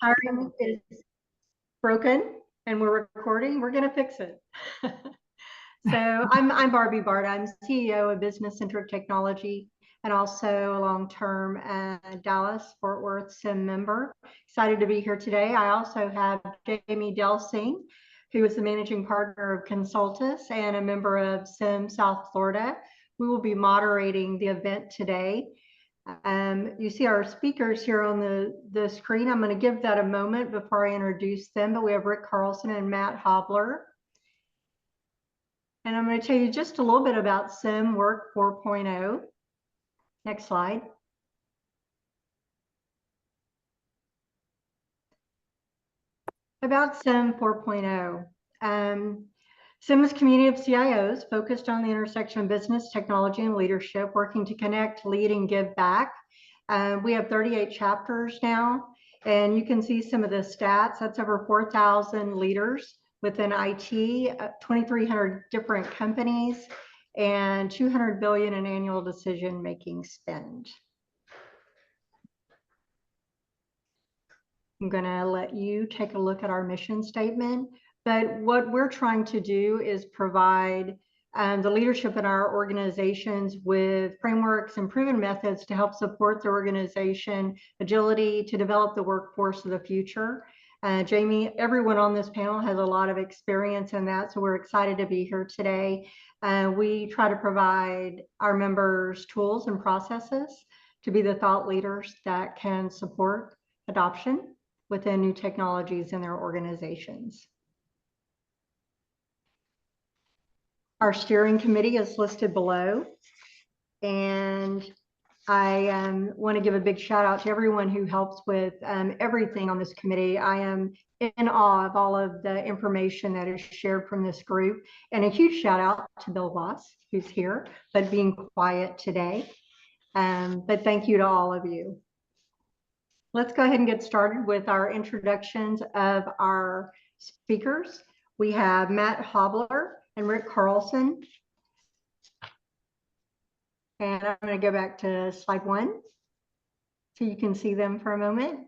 Hiring is broken and we're recording. We're going to fix it. So I'm Barbie Bart. I'm CEO of Business Centric Technology and also a long-term Dallas Fort Worth SIM member. Excited to be here today. I also have Jamie Delsing, who is the managing partner of Consultus and a member of SIM South Florida. We will be moderating the event today. You see our speakers here on the screen. I'm going to give that a moment before I introduce them, but we have Rick Carlson and Matt Hobler. And I'm going to tell you just a little bit about SIM Work 4.0. Next slide. About SIM 4.0. SIM is a community of CIOs focused on the intersection of business, technology, and leadership, working to connect, lead, and give back. We have 38 chapters now, and you can see some of the stats. That's over 4,000 leaders within IT, 2,300 different companies, and 200 billion in annual decision-making spend. I'm going to let you take a look at our mission statement. But what we're trying to do is provide the leadership in our organizations with frameworks and proven methods to help support their organization agility to develop the workforce of the future. Jamie, everyone on this panel has a lot of experience in that, so we're excited to be here today. We try to provide our members tools and processes to be the thought leaders that can support adoption within new technologies in their organizations. Our steering committee is listed below, and I want to give a big shout out to everyone who helps with everything on this committee. I am in awe of all of the information that is shared from this group, and a huge shout out to Bill Voss, who's here, but being quiet today. But thank you to all of you. Let's go ahead and get started with our introductions of our speakers. We have Matt Hobler and Rick Carlson. And I'm going to go back to slide 1 so you can see them for a moment.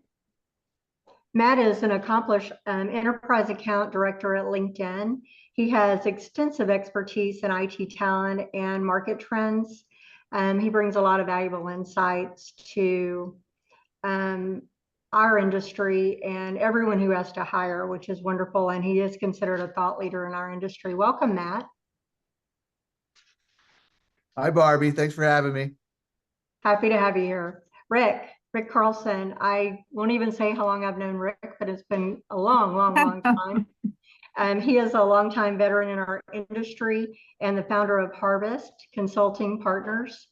Matt is an accomplished enterprise account director at LinkedIn. He has extensive expertise in IT talent and market trends. He brings a lot of valuable insights to our industry and everyone who has to hire, which is wonderful. And he is considered a thought leader in our industry. Welcome, Matt. Hi, Barbie. Thanks for having me. Happy to have you here. Rick Carlson. I won't even say how long I've known Rick, but it's been a long time. He is a longtime veteran in our industry and the founder of Harvest Consulting Partners.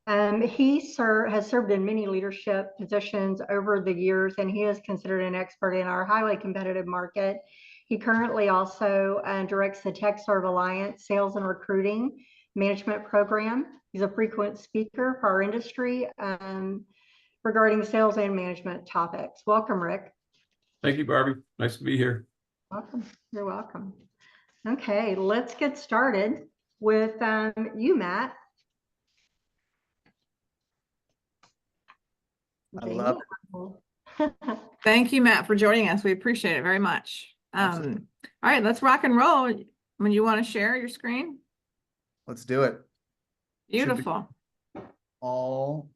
He has served in many leadership positions over the years, and he is considered an expert in our highly competitive market. He currently also directs the TechServe Alliance Sales and Recruiting Management Program. He's a frequent speaker for our industry regarding sales and management topics. Welcome, Rick. Thank you, Barbie. Nice to be here. Welcome. You're welcome. Okay, let's get started with you, Matt. I love it. Thank you, Matt, for joining us. We appreciate it very much. All right, let's rock and roll. When you want to share your screen? Let's do it. Beautiful. All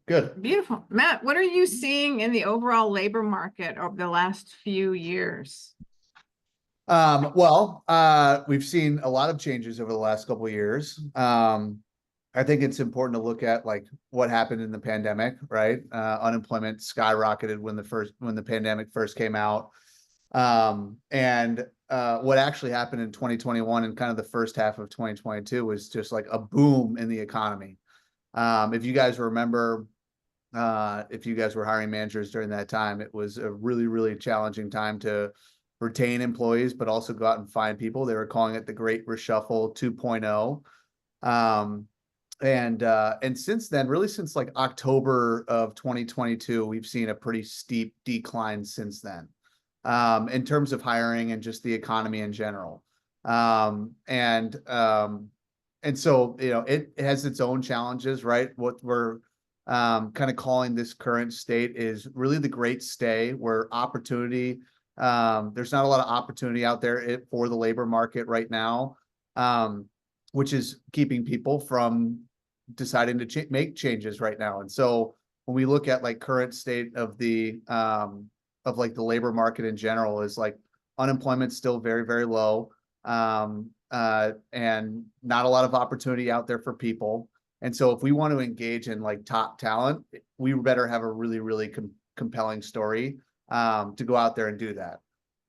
good. Beautiful. Matt, what are you seeing in the overall labor market over the last few years? We've seen a lot of changes over the last couple of years. I think it's important to look at like what happened in the pandemic, right? Unemployment skyrocketed when the pandemic first came out. And what actually happened in 2021 and kind of the first half of 2022 was just like a boom in the economy. If you guys remember, if you guys were hiring managers during that time, it was a really, really challenging time to retain employees, but also go out and find people. They were calling it the Great Reshuffle 2.0. And since then, really since like October of 2022, we've seen a pretty steep decline since then, in terms of hiring and just the economy in general. And so, you know, it has its own challenges, right? What we're kind of calling this current state is really the great stay where opportunity, there's not a lot of opportunity out there for the labor market right now, which is keeping people from deciding to make changes right now. And so when we look at like current state of the like the labor market in general is like unemployment's still very, very low, and not a lot of opportunity out there for people. And so if we want to engage in like top talent, we better have a really, really compelling story to go out there and do that.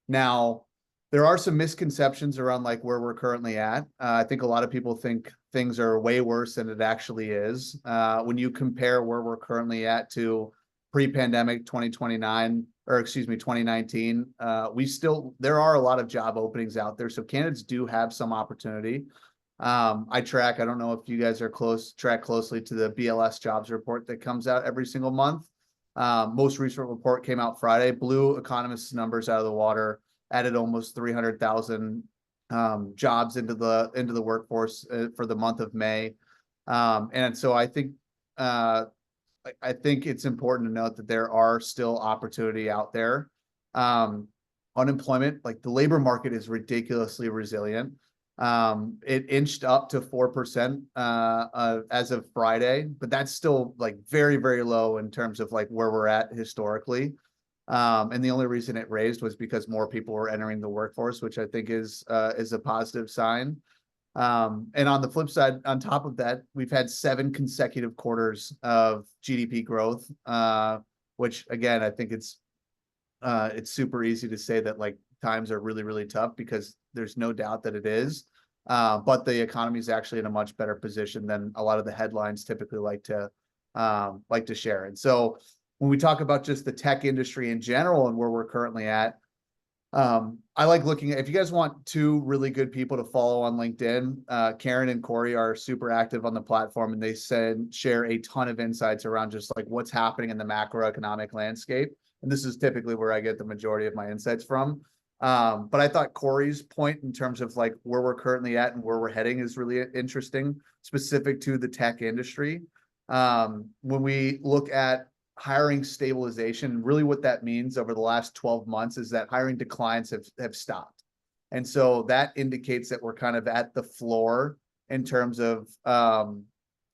Now, there are some misconceptions around like where we're currently at. I think a lot of people think things are way worse than it actually is. When you compare where we're currently at to pre-pandemic 2019, there are a lot of job openings out there. So candidates do have some opportunity. I don't know if you guys are track closely to the BLS jobs report that comes out every single month. Most recent report came out Friday, blew economists' numbers out of the water, added almost 300,000 jobs into the workforce for the month of May. And so I think it's important to note that there are still opportunity out there. Unemployment, like the labor market is ridiculously resilient. It inched up to 4% as of Friday, but that's still like very, very low in terms of like where we're at historically. And the only reason it raised was because more people were entering the workforce, which I think is a positive sign. And on the flip side, on top of that, we've had 7 consecutive quarters of GDP growth, which again, I think it's super easy to say that like times are really, really tough because there's no doubt that it is. But the economy is actually in a much better position than a lot of the headlines typically like to share. And so when we talk about just the tech industry in general and where we're currently at, I like looking at, if you guys want 2 really good people to follow on LinkedIn, Karen and Corey are super active on the platform, and they share a ton of insights around just like what's happening in the macroeconomic landscape. And this is typically where I get the majority of my insights from. But I thought Corey's point in terms of like where we're currently at and where we're heading is really interesting, specific to the tech industry. When we look at hiring stabilization, really what that means over the last 12 months is that hiring declines have stopped. And so that indicates that we're kind of at the floor in terms of kind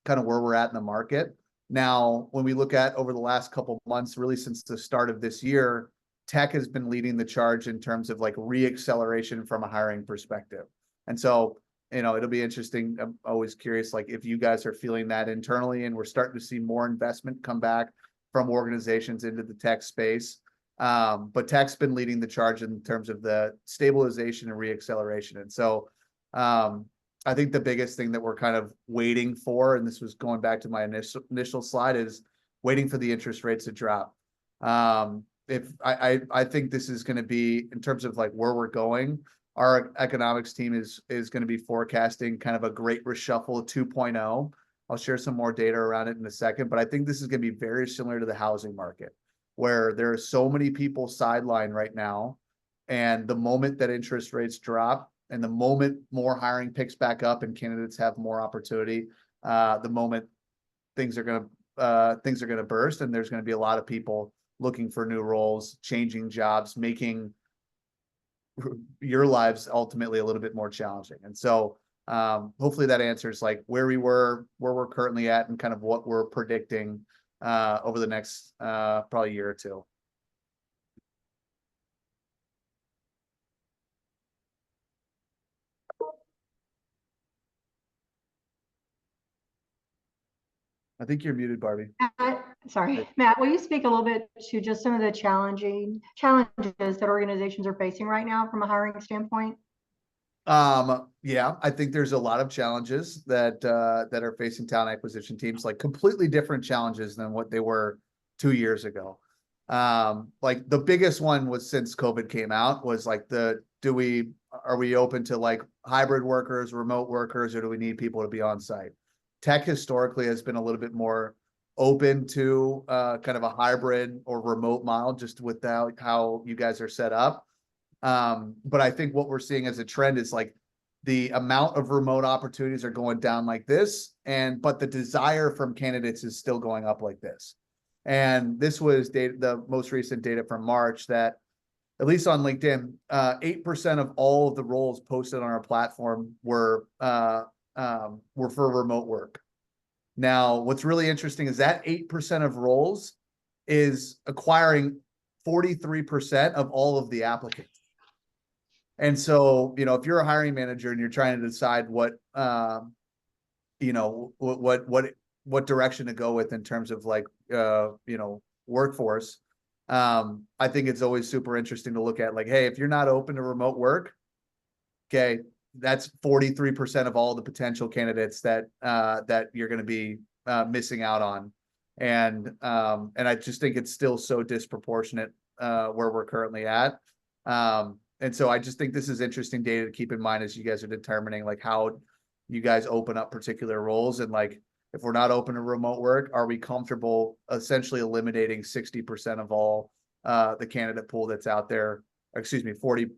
of where we're at in the market. Now, when we look at over the last couple of months, really since the start of this year, tech has been leading the charge in terms of like re-acceleration from a hiring perspective. And so, it'll be interesting. I'm always curious, like if you guys are feeling that internally, and we're starting to see more investment come back from organizations into the tech space. But tech's been leading the charge in terms of the stabilization and re-acceleration. And so I think the biggest thing that we're kind of waiting for, and this was going back to my initial slide, is waiting for the interest rates to drop. If I think this is going to be, in terms of like where we're going, our economics team is going to be forecasting kind of a great reshuffle 2.0. I'll share some more data around it in a second, but I think this is going to be very similar to the housing market, where there are so many people sidelined right now. And the moment that interest rates drop and the moment more hiring picks back up and candidates have more opportunity, the moment things are going to burst, and there's going to be a lot of people looking for new roles, changing jobs, making your lives ultimately a little bit more challenging. And so hopefully that answers like where we're currently at, and kind of what we're predicting over the next probably year or two. I think you're muted, Barbie. Sorry, Matt, will you speak a little bit to just some of the challenges that organizations are facing right now from a hiring standpoint? Yeah, I think there's a lot of challenges that are facing talent acquisition teams, like completely different challenges than what they were 2 years ago. Like the biggest one was, since COVID came out, was like are we open to like hybrid workers, remote workers, or do we need people to be on site? Tech historically has been a little bit more open to kind of a hybrid or remote model, just without how you guys are set up. But I think what we're seeing as a trend is like the amount of remote opportunities are going down like this, but the desire from candidates is still going up like this. And this was the most recent data from March that, at least on LinkedIn, 8% of all of the roles posted on our platform were for remote work. Now, what's really interesting is that 8% of roles is acquiring 43% of all of the applicants. And so, if you're a hiring manager and you're trying to decide what direction to go with in terms of workforce, I think it's always super interesting to look at, like, hey, if you're not open to remote work, okay, that's 43% of all the potential candidates that you're going to be missing out on. And I just think it's still so disproportionate where we're currently at. And so I just think this is interesting data to keep in mind as you guys are determining like how you guys open up particular roles. And like, if we're not open to remote work, are we comfortable essentially eliminating 60% of all the candidate pool that's out there? Excuse me, 43%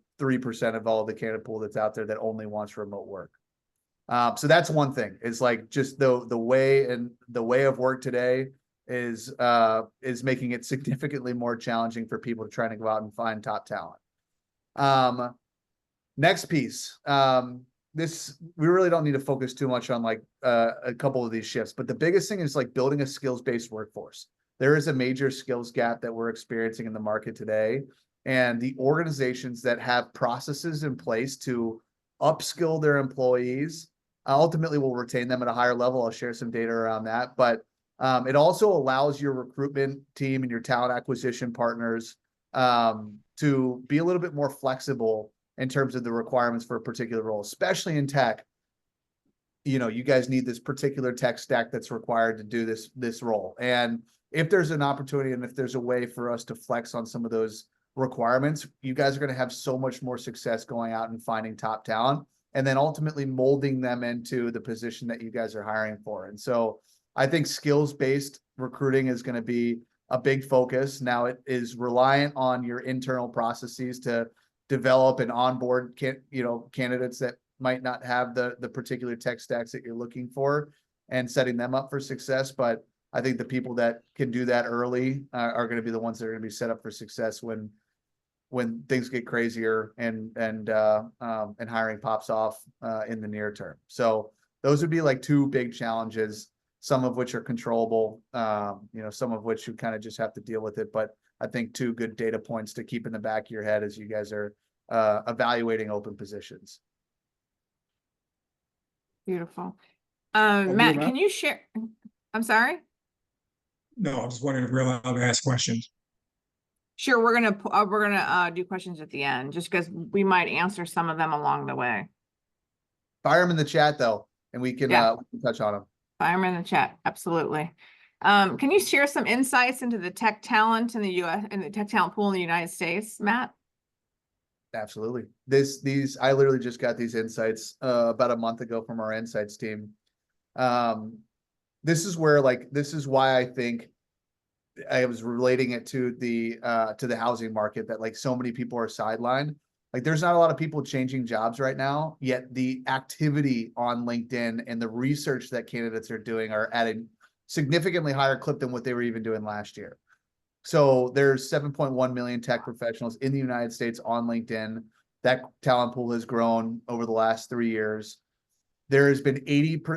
of all the candidate pool that's out there that only wants remote work. So that's one thing. It's like just the way of work today is making it significantly more challenging for people to try to go out and find top talent. Next piece. We really don't need to focus too much on like a couple of these shifts, but the biggest thing is like building a skills-based workforce. There is a major skills gap that we're experiencing in the market today, and the organizations that have processes in place to upskill their employees ultimately will retain them at a higher level. I'll share some data around that, but it also allows your recruitment team and your talent acquisition partners to be a little bit more flexible in terms of the requirements for a particular role, especially in tech. You guys need this particular tech stack that's required to do this role. And if there's an opportunity and if there's a way for us to flex on some of those requirements, you guys are going to have so much more success going out and finding top talent and then ultimately molding them into the position that you guys are hiring for. And so I think skills-based recruiting is going to be a big focus. Now it is reliant on your internal processes to develop and onboard candidates that might not have the particular tech stacks that you're looking for and setting them up for success. But I think the people that can do that early are going to be the ones that are going to be set up for success when things get crazier and hiring pops off in the near term. So those would be like two big challenges, some of which are controllable, some of which you kind of just have to deal with it. But I think two good data points to keep in the back of your head as you guys are evaluating open positions. Beautiful. Matt, can you share? I'm sorry? No, I was wondering if we're allowed to ask questions. Sure, we're gonna do questions at the end, just because we might answer some of them along the way. Fire them in the chat though, and we can touch on them. Fire them in the chat, absolutely. Can you share some insights into the tech talent in the U.S. and the tech talent pool in the United States, Matt? Absolutely. I literally just got these insights about a month ago from our insights team. This is why I think I was relating it to the housing market, that like so many people are sidelined. Like there's not a lot of people changing jobs right now, yet the activity on LinkedIn and the research that candidates are doing are at a significantly higher clip than what they were even doing last year. So there's 7.1 million tech professionals in the United States on LinkedIn. That talent pool has grown over the last 3 years. There has been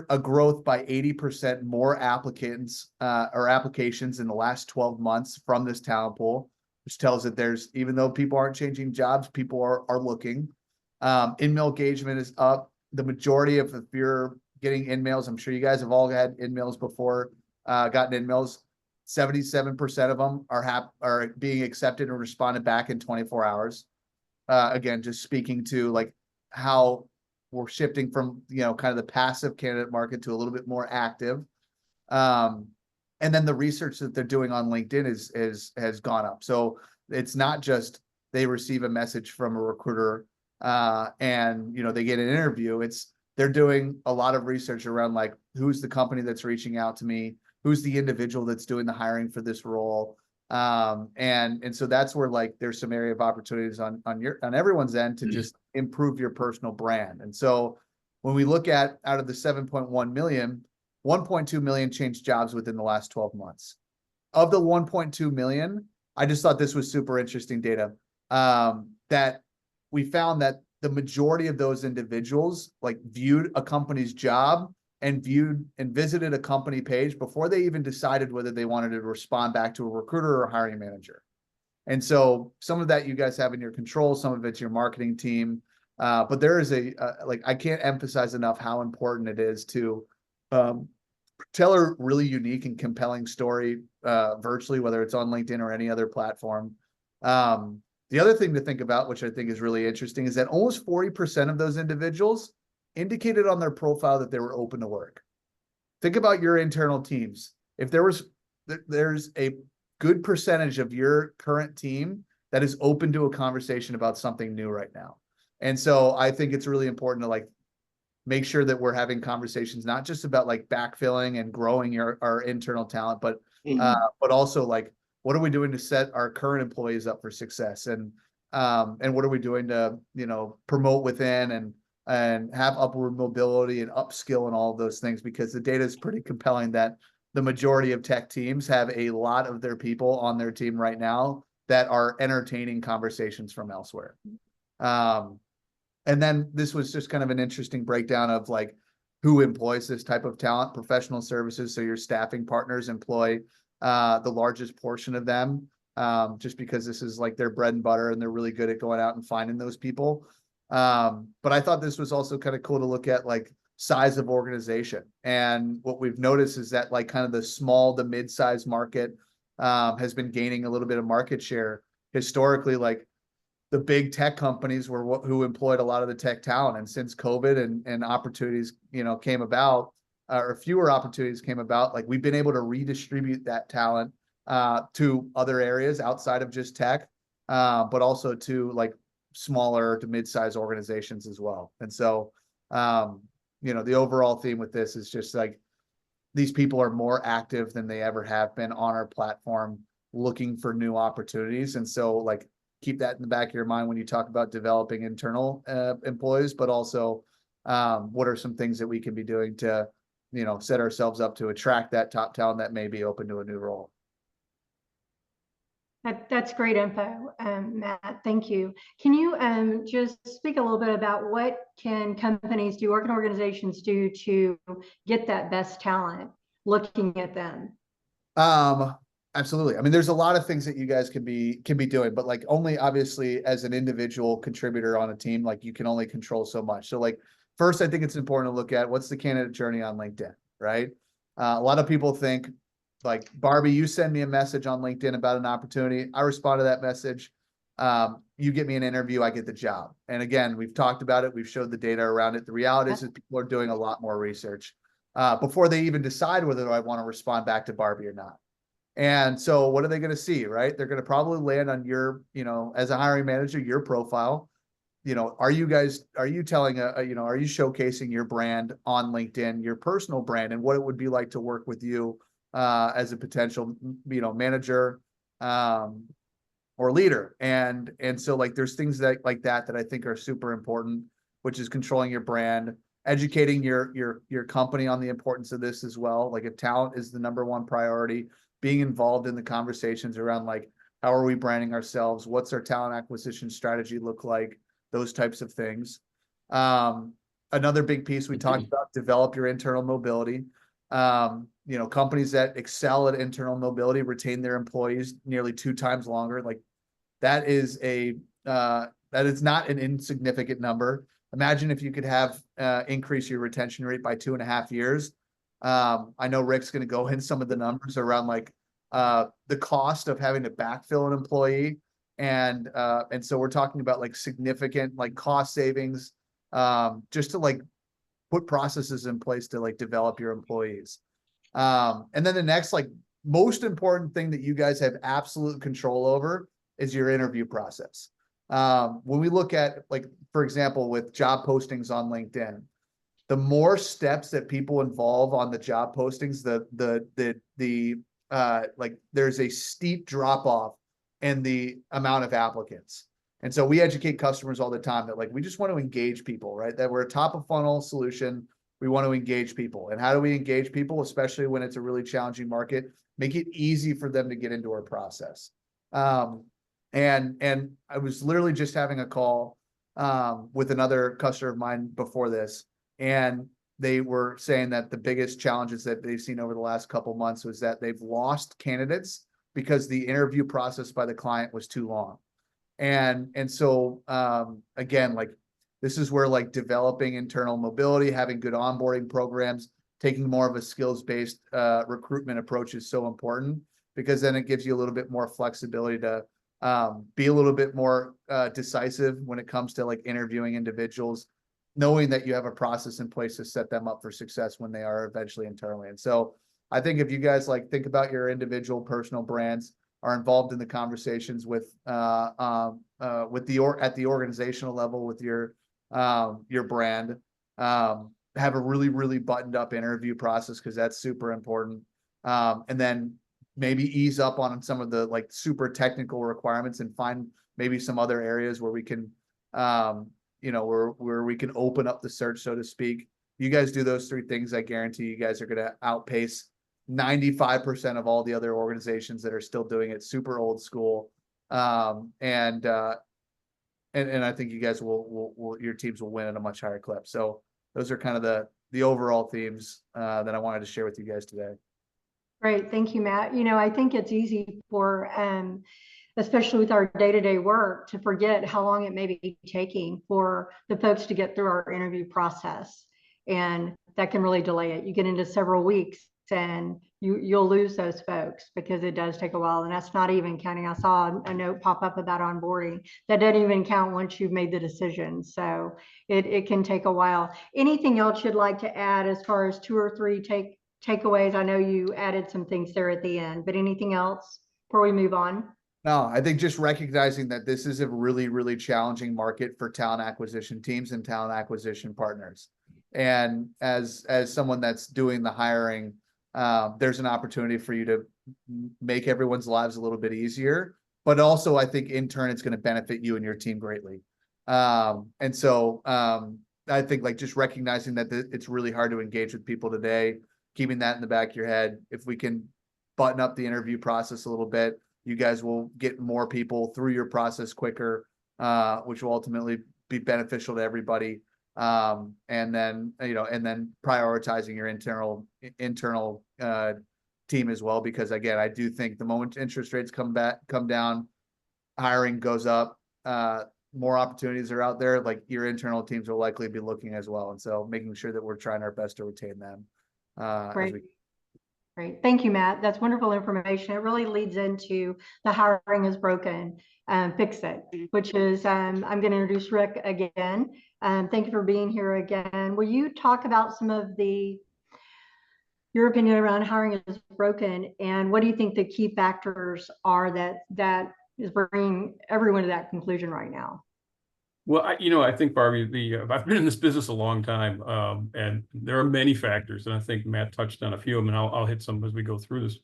a growth by 80% more applicants or applications in the last 12 months from this talent pool, which tells that even though people aren't changing jobs, people are looking. In-mail engagement is up. The majority of, if you're getting in-mails, I'm sure you guys have all had in-mails before, gotten in-mails. 77% of them are being accepted and responded back in 24 hours. Again, just speaking to like how we're shifting from, kind of the passive candidate market to a little bit more active. And then the research that they're doing on LinkedIn has gone up. So it's not just they receive a message from a recruiter and, they get an interview. They're doing a lot of research around like, who's the company that's reaching out to me? Who's the individual that's doing the hiring for this role? And so that's where like there's some area of opportunities on everyone's end to just improve your personal brand. And so when we look at out of the 7.1 million, 1.2 million changed jobs within the last 12 months. Of the 1.2 million, I just thought this was super interesting data, that we found that the majority of those individuals like viewed a company's job and visited a company page before they even decided whether they wanted to respond back to a recruiter or a hiring manager. And so some of that you guys have in your control, some of it's your marketing team. But there is like, I can't emphasize enough how important it is to tell a really unique and compelling story virtually, whether it's on LinkedIn or any other platform. The other thing to think about, which I think is really interesting, is that almost 40% of those individuals indicated on their profile that they were open to work. Think about your internal teams. If there's a good percentage of your current team that is open to a conversation about something new right now. And so I think it's really important to like make sure that we're having conversations, not just about like backfilling and growing our internal talent, but also like, what are we doing to set our current employees up for success? And what are we doing to, promote within and have upward mobility and upskill and all of those things, because the data is pretty compelling that the majority of tech teams have a lot of their people on their team right now that are entertaining conversations from elsewhere. And then this was just kind of an interesting breakdown of like who employs this type of talent. Professional services, so your staffing partners employ the largest portion of them, just because this is like their bread and butter and they're really good at going out and finding those people. But I thought this was also kind of cool to look at like size of organization. And what we've noticed is that like kind of the small to mid-size market has been gaining a little bit of market share. Historically, like the big tech companies were who employed a lot of the tech talent. And since COVID and opportunities, came about, or fewer opportunities came about, like we've been able to redistribute that talent to other areas outside of just tech, but also to like smaller to mid-size organizations as well. And so, the overall theme with this is just like these people are more active than they ever have been on our platform, looking for new opportunities. And so like, keep that in the back of your mind when you talk about developing internal employees, but also what are some things that we can be doing to, set ourselves up to attract that top talent that may be open to a new role. That's great info, Matt. Thank you. Can you just speak a little bit about what can companies do, or can organizations do to get that best talent, looking at them? Absolutely. I mean, there's a lot of things that you guys can be doing, but like only obviously as an individual contributor on a team, like you can only control so much. So like, first, I think it's important to look at what's the candidate journey on LinkedIn, right? A lot of people think like, Barbie, you send me a message on LinkedIn about an opportunity. I respond to that message. You get me an interview, I get the job. And again, we've talked about it. We've showed the data around it. The reality is that people are doing a lot more research before they even decide whether I want to respond back to Barbie or not. And so what are they going to see, right? They're going to probably land on your, as a hiring manager, your profile. Are you telling are you showcasing your brand on LinkedIn, your personal brand, and what it would be like to work with you as a potential, manager or leader. And so like, there's things that I think are super important, which is controlling your brand, educating your company on the importance of this as well. Like if talent is the number one priority, being involved in the conversations around like, how are we branding ourselves? What's our talent acquisition strategy look like? Those types of things. Another big piece we talked about, develop your internal mobility. Companies that excel at internal mobility retain their employees nearly 2 times longer. Like that is not an insignificant number. Imagine if you could have increase your retention rate by 2.5 years. I know Rick's going to go in some of the numbers around like the cost of having to backfill an employee. And so we're talking about like significant like cost savings just to like put processes in place to like develop your employees. And then the next like most important thing that you guys have absolute control over is your interview process. When we look at like, for example, with job postings on LinkedIn, the more steps that people involve on the job postings, like there's a steep drop off in the amount of applicants. And so we educate customers all the time that like, we just want to engage people, right? That we're a top of funnel solution. We want to engage people. And how do we engage people, especially when it's a really challenging market? Make it easy for them to get into our process. And I was literally just having a call with another customer of mine before this, and they were saying that the biggest challenges that they've seen over the last couple months was that they've lost candidates because the interview process by the client was too long. And so again, like this is where like developing internal mobility, having good onboarding programs, taking more of a skills-based recruitment approach is so important, because then it gives you a little bit more flexibility to be a little bit more decisive when it comes to like interviewing individuals, knowing that you have a process in place to set them up for success when they are eventually internally. And so I think if you guys like think about your individual personal brands, are involved in the conversations with at the organizational level with your brand, have a really buttoned up interview process, because that's super important. And then maybe ease up on some of the like super technical requirements and find maybe some other areas where we can where we can open up the search, so to speak. You guys do those three things, I guarantee you guys are going to outpace 95% of all the other organizations that are still doing it super old school. And I think you guys will your teams will win at a much higher clip. So those are kind of the overall themes that I wanted to share with you guys today. Great. Thank you, Matt. I think it's easy for, especially with our day-to-day work, to forget how long it may be taking for the folks to get through our interview process. And that can really delay it. You get into several weeks and you'll lose those folks, because it does take a while. And that's not even counting. I saw a note pop up about onboarding. That doesn't even count once you've made the decision. So it can take a while. Anything else you'd like to add as far as 2 or 3 takeaways? I know you added some things there at the end, but anything else before we move on? No, I think just recognizing that this is a really challenging market for talent acquisition teams and talent acquisition partners. And as someone that's doing the hiring, there's an opportunity for you to make everyone's lives a little bit easier, but also I think in turn, it's going to benefit you and your team greatly. And so I think like just recognizing that it's really hard to engage with people today, keeping that in the back of your head. If we can button up the interview process a little bit, you guys will get more people through your process quicker, which will ultimately be beneficial to everybody. And then prioritizing your internal team as well, because again, I do think the moment interest rates come down, hiring goes up, more opportunities are out there, like your internal teams will likely be looking as well. And so making sure that we're trying our best to retain them. Great. Thank you, Matt. That's wonderful information. It really leads into the hiring is broken, fix it, which is, I'm going to introduce Rick again. Thank you for being here again. Will you talk about some of your opinion around hiring is broken, and what do you think the key factors are that is bringing everyone to that conclusion right now? Well, I think, Barbie, I've been in this business a long time, and there are many factors, and I think Matt touched on a few of them, and I'll hit some as we go through this.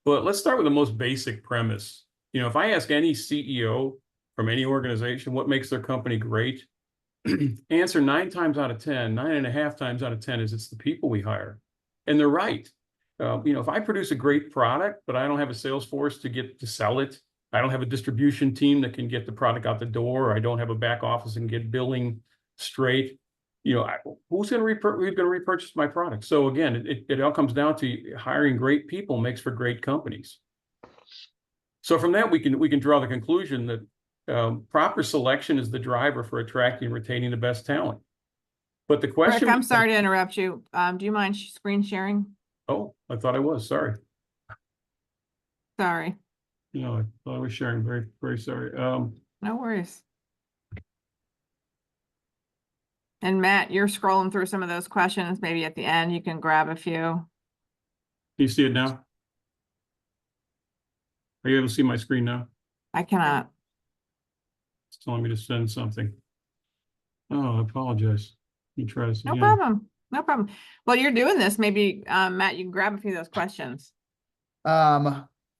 But let's start with the most basic premise. If I ask any CEO from any organization what makes their company great, answer 9 times out of 10, 9.5 times out of 10 is it's the people we hire. And they're right. If I produce a great product, but I don't have a sales force to sell it, I don't have a distribution team that can get the product out the door, or I don't have a back office and get billing straight, who's going to repurchase my product? So again, it all comes down to hiring great people makes for great companies. So from that, we can draw the conclusion that proper selection is the driver for attracting and retaining the best talent. But the question— Rick, I'm sorry to interrupt you. Do you mind screen sharing? Oh, I thought I was. Sorry. Sorry. I thought I was sharing. Very, very sorry. No worries. And Matt, you're scrolling through some of those questions. Maybe at the end, you can grab a few. Can you see it now? Are you able to see my screen now? I cannot. It's telling me to send something. Oh, I apologize. Let me try this again. No problem. No problem. Well, you're doing this. Maybe, Matt, you can grab a few of those questions.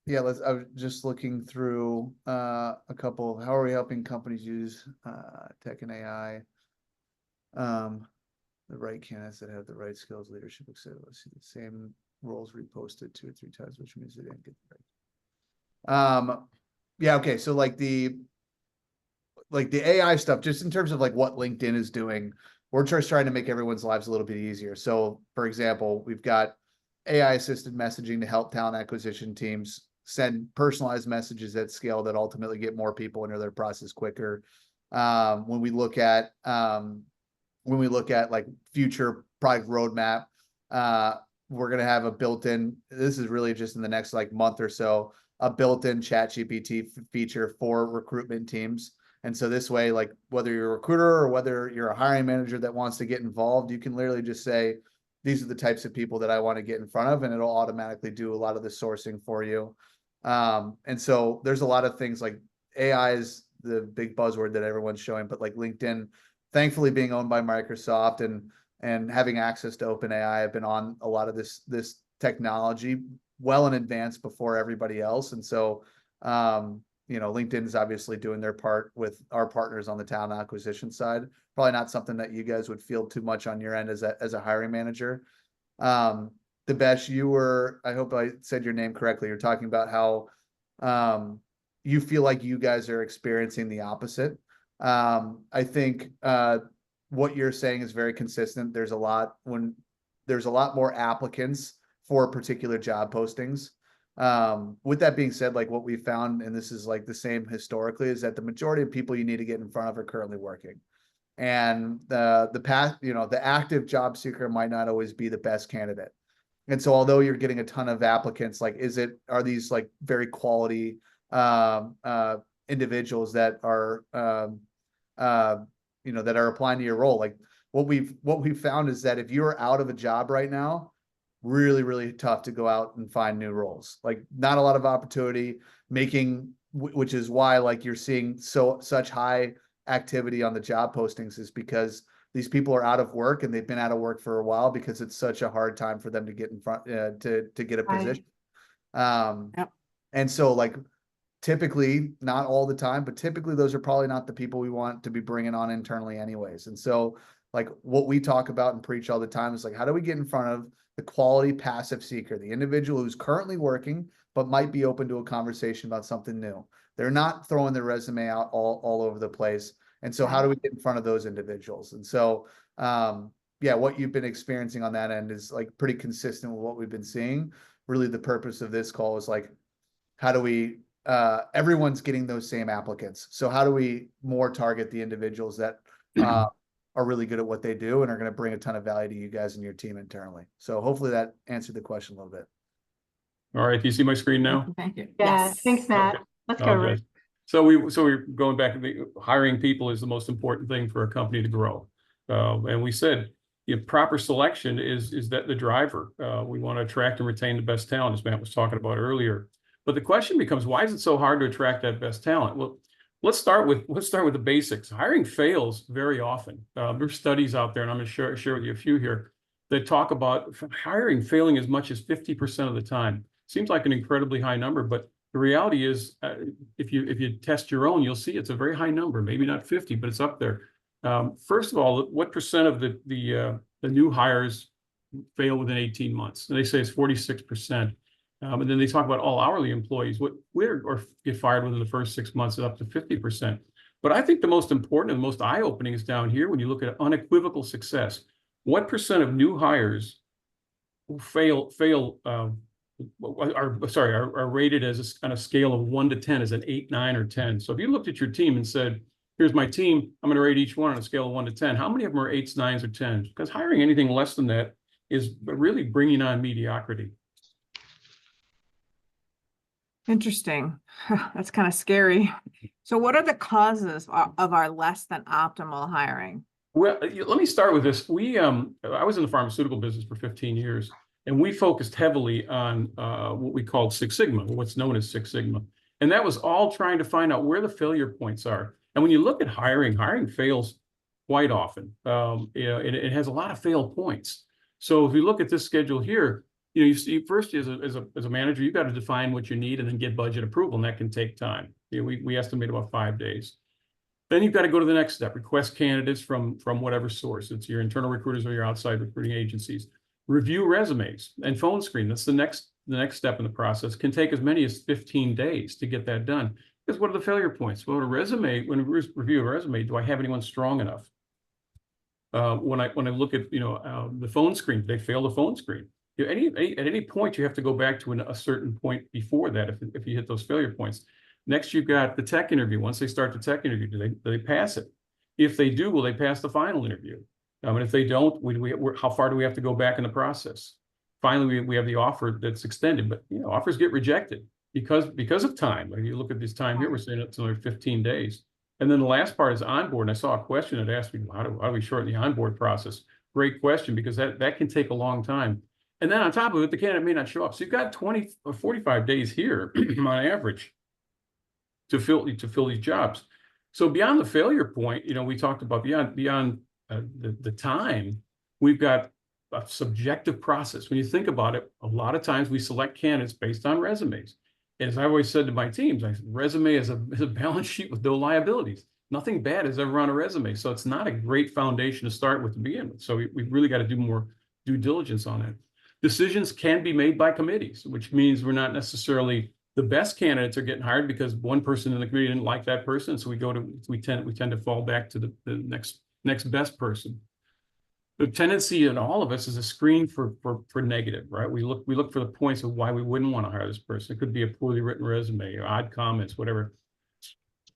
Yeah, I was just looking through a couple. How are we helping companies use tech and AI? The right candidates that have the right skills, leadership, etc. Let's see the same roles reposted 2 or 3 times, which means they didn't get the right. Yeah, okay. So like the AI stuff, just in terms of like what LinkedIn is doing, we're just trying to make everyone's lives a little bit easier. So for example, we've got AI assisted messaging to help talent acquisition teams send personalized messages at scale that ultimately get more people into their process quicker. When we look at like future product roadmap, we're going to have a built-in, this is really just in the next like month or so, a built-in ChatGPT feature for recruitment teams. And so this way, like whether you're a recruiter or whether you're a hiring manager that wants to get involved, you can literally just say, these are the types of people that I want to get in front of, and it'll automatically do a lot of the sourcing for you. And so there's a lot of things like AI is the big buzzword that everyone's showing, but like LinkedIn, thankfully being owned by Microsoft and having access to OpenAI, I've been on a lot of this technology well in advance before everybody else. And so, you know, LinkedIn is obviously doing their part with our partners on the talent acquisition side. Probably not something that you guys would feel too much on your end as a hiring manager. Debesh, you were, I hope I said your name correctly. You're talking about how you feel like you guys are experiencing the opposite. I think what you're saying is very consistent. There's a lot more applicants for particular job postings. With that being said, like what we found, and this is like the same historically, is that the majority of people you need to get in front of are currently working. And the path, you know, the active job seeker might not always be the best candidate. And so although you're getting a ton of applicants, like are these like very quality individuals that are you know, that are applying to your role? Like what we've found is that if you're out of a job right now, really, really tough to go out and find new roles. Like not a lot of opportunity which is why like you're seeing such high activity on the job postings, is because these people are out of work and they've been out of work for a while because it's such a hard time for them to get in front to get a position. Yep. And so like typically, not all the time, but typically those are probably not the people we want to be bringing on internally anyways. And so like what we talk about and preach all the time is like, how do we get in front of the quality passive seeker, the individual who's currently working, but might be open to a conversation about something new? They're not throwing their resume out all over the place. And so how do we get in front of those individuals? And so, yeah, what you've been experiencing on that end is like pretty consistent with what we've been seeing. Really the purpose of this call is like, how do we, everyone's getting those same applicants. So how do we more target the individuals that are really good at what they do and are going to bring a ton of value to you guys and your team internally? So hopefully that answered the question a little bit. All right, do you see my screen now? Thank you. Yeah, Yes. thanks, Matt. Okay. Let's go, Rick. Okay. So we're going back to the hiring people is the most important thing for a company to grow. And we said, proper selection is that the driver. We want to attract and retain the best talent, as Matt was talking about earlier. But the question becomes, why is it so hard to attract that best talent? Well, let's start with the basics. Hiring fails very often. There's studies out there, and I'm going to share with you a few here, that talk about hiring failing as much as 50% of the time. Seems like an incredibly high number, but the reality is, if you test your own, you'll see it's a very high number. Maybe not 50, but it's up there. First of all, what percent of the new hires fail within 18 months? And they say it's 46%. And then they talk about all hourly employees, or get fired within the first 6 months, up to 50%. But I think the most important and the most eye-opening is down here when you look at unequivocal success. What percent of new hires are rated as on a scale of 1 to 10 as an 8, 9, or 10? So if you looked at your team and said, here's my team, I'm going to rate each one on a scale of 1 to 10. How many of them are 8s, 9s, or 10s? Because hiring anything less than that is really bringing on mediocrity. Interesting. That's kind of scary. So what are the causes of our less than optimal hiring? Well, let me start with this. I was in the pharmaceutical business for 15 years, and we focused heavily on what we called Six Sigma, what's known as Six Sigma. And that was all trying to find out where the failure points are. And when you look at hiring fails quite often. It has a lot of fail points. So if you look at this schedule here, you see first as a manager, you've got to define what you need and then get budget approval, and that can take time. We estimate about 5 days. Then you've got to go to the next step, request candidates from whatever source. It's your internal recruiters or your outside recruiting agencies. Review resumes and phone screen. That's the next step in the process. Can take as many as 15 days to get that done. Because what are the failure points? Well, when we review a resume, do I have anyone strong enough? When I look at the phone screen, they fail the phone screen. At any point, you have to go back to a certain point before that if you hit those failure points. Next, you've got the tech interview. Once they start the tech interview, do they pass it? If they do, will they pass the final interview? And if they don't, how far do we have to go back in the process? Finally, we have the offer that's extended, but offers get rejected because of time. Like you look at this time here, we're saying it's only 15 days. And then the last part is onboard. And I saw a question that asked me, how do we shorten the onboard process? Great question, because that can take a long time. And then on top of it, the candidate may not show up. So you've got 20 or 45 days here on average to fill these jobs. So beyond the failure point, we talked about beyond the time, we've got a subjective process. When you think about it, a lot of times we select candidates based on resumes. And as I always said to my teams, resume is a balance sheet with no liabilities. Nothing bad is ever on a resume. So it's not a great foundation to start with to begin with. So we've really got to do more due diligence on it. Decisions can be made by committees, which means we're not necessarily the best candidates are getting hired because one person in the committee didn't like that person. So we tend to fall back to the next best person. The tendency in all of us is a screen for negative, right? We look for the points of why we wouldn't want to hire this person. It could be a poorly written resume or odd comments, whatever.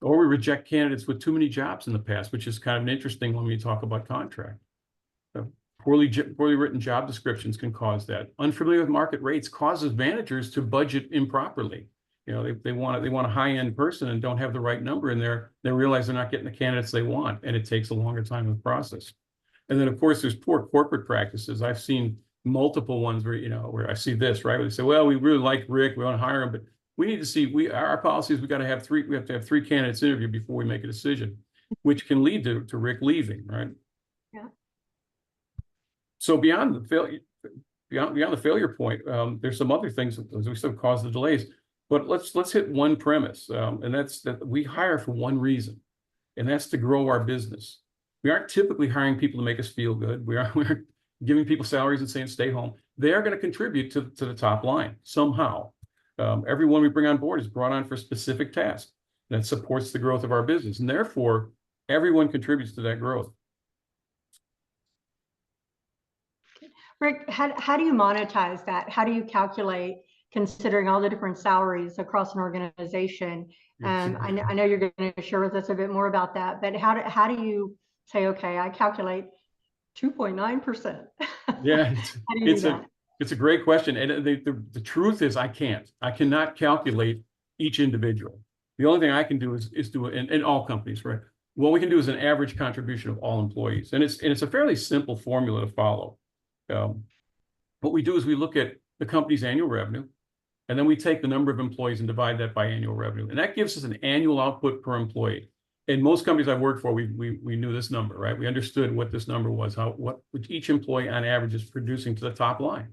Or we reject candidates with too many jobs in the past, which is kind of an interesting when we talk about contract. Poorly written job descriptions can cause that. Unfamiliar with market rates causes managers to budget improperly. They want a high-end person and don't have the right number in there. They realize they're not getting the candidates they want, and it takes a longer time in the process. And then, of course, there's poor corporate practices. I've seen multiple ones where I see this, right? Where they say, well, we really like Rick, we want to hire him, but we need to see, our policy is we have to have 3 candidates interview before we make a decision, which can lead to Rick leaving, right? Yeah. So beyond the failure point, there's some other things that we still cause the delays. But let's hit one premise, and that's that we hire for one reason, and that's to grow our business. We aren't typically hiring people to make us feel good. We're giving people salaries and saying stay home. They are going to contribute to the top line somehow. Everyone we bring on board is brought on for a specific task that supports the growth of our business, and therefore everyone contributes to that growth. Rick, how do you monetize that? How do you calculate, considering all the different salaries across an organization? I know you're going to share with us a bit more about that, but how do you say, okay, I calculate 2.9%? Yeah, it's a great question. And the truth is I cannot calculate each individual. The only thing I can do is do it in all companies, right? What we can do is an average contribution of all employees. And it's a fairly simple formula to follow. What we do is we look at the company's annual revenue, and then we take the number of employees and divide that by annual revenue. And that gives us an annual output per employee. In most companies I've worked for, we knew this number, right? We understood what this number was, what each employee on average is producing to the top line.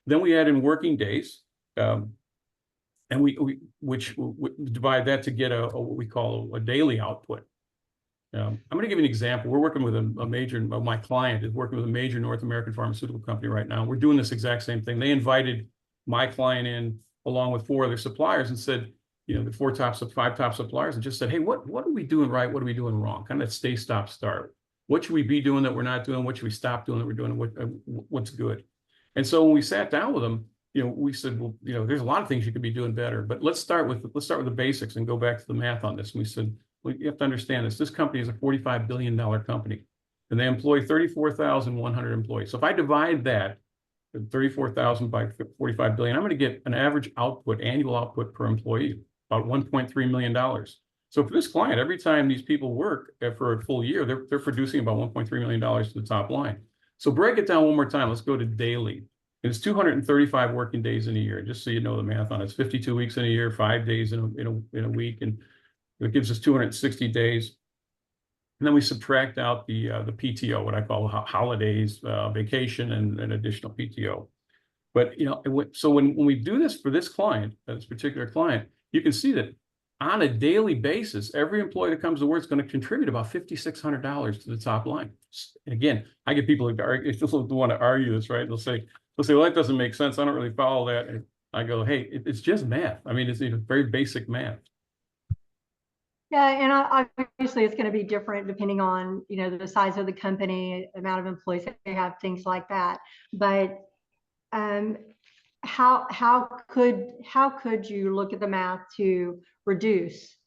Then we add in working days, and we divide that to get what we call a daily output. I'm going to give you an example. We're working with my client is working with a major North American pharmaceutical company right now. We're doing this exact same thing. They invited my client in along with 4 other suppliers and said, the 5 top suppliers, and just said, hey, what are we doing right? What are we doing wrong? Kind of that stay, stop, start. What should we be doing that we're not doing? What should we stop doing that we're doing? What's good? And so when we sat down with them, we said, well, there's a lot of things you could be doing better, but let's start with the basics and go back to the math on this. And we said, well, you have to understand this. This company is a $45 billion company, and they employ 34,100 employees. So if I divide that 34,000 by 45 billion, I'm going to get an average annual output per employee, about $1.3 million. So for this client, every time these people work for a full year, they're producing about $1.3 million to the top line. So break it down one more time. Let's go to daily. It's 235 working days in a year, just so you know the math on it. It's 52 weeks in a year, 5 days in a week, and it gives us 260 days. And then we subtract out the PTO, what I call holidays, vacation, and additional PTO. But so when we do this for this client, this particular client, you can see that on a daily basis, every employee that comes to work is going to contribute about $5,600 to the top line. And again, I get people who want to argue this, right? They'll say, well, that doesn't make sense. I don't really follow that. And I go, hey, it's just math. I mean, it's very basic math. Yeah, and obviously it's going to be different depending on, the size of the company, amount of employees that they have, things like that. But how could you look at the math to reduce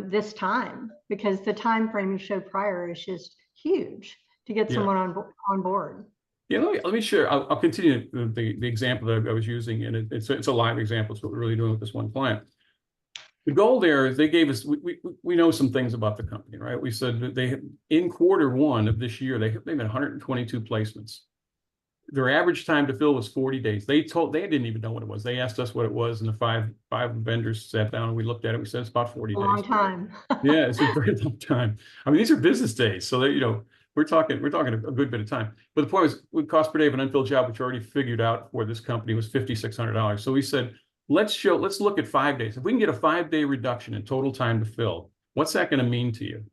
this time? Because the time frame you showed prior is just huge to get someone on board. Yeah, let me share. I'll continue the example that I was using, and it's a live example. It's what we're really doing with this one client. The goal there is they gave us, we know some things about the company, right? We said that they, in quarter 1 of this year, they made 122 placements. Their average time to fill was 40 days. They didn't even know what it was. They asked us what it was, and the five vendors sat down and we looked at it. We said it's about 40 days. A long time. Yeah, it's a very long time. I mean, these are business days, so that we're talking a good bit of time. But the point was, the cost per day of an unfilled job, which we already figured out for this company, was $5,600. So we said, let's look at 5 days. If we can get a 5-day reduction in total time to fill, what's that going to mean to you?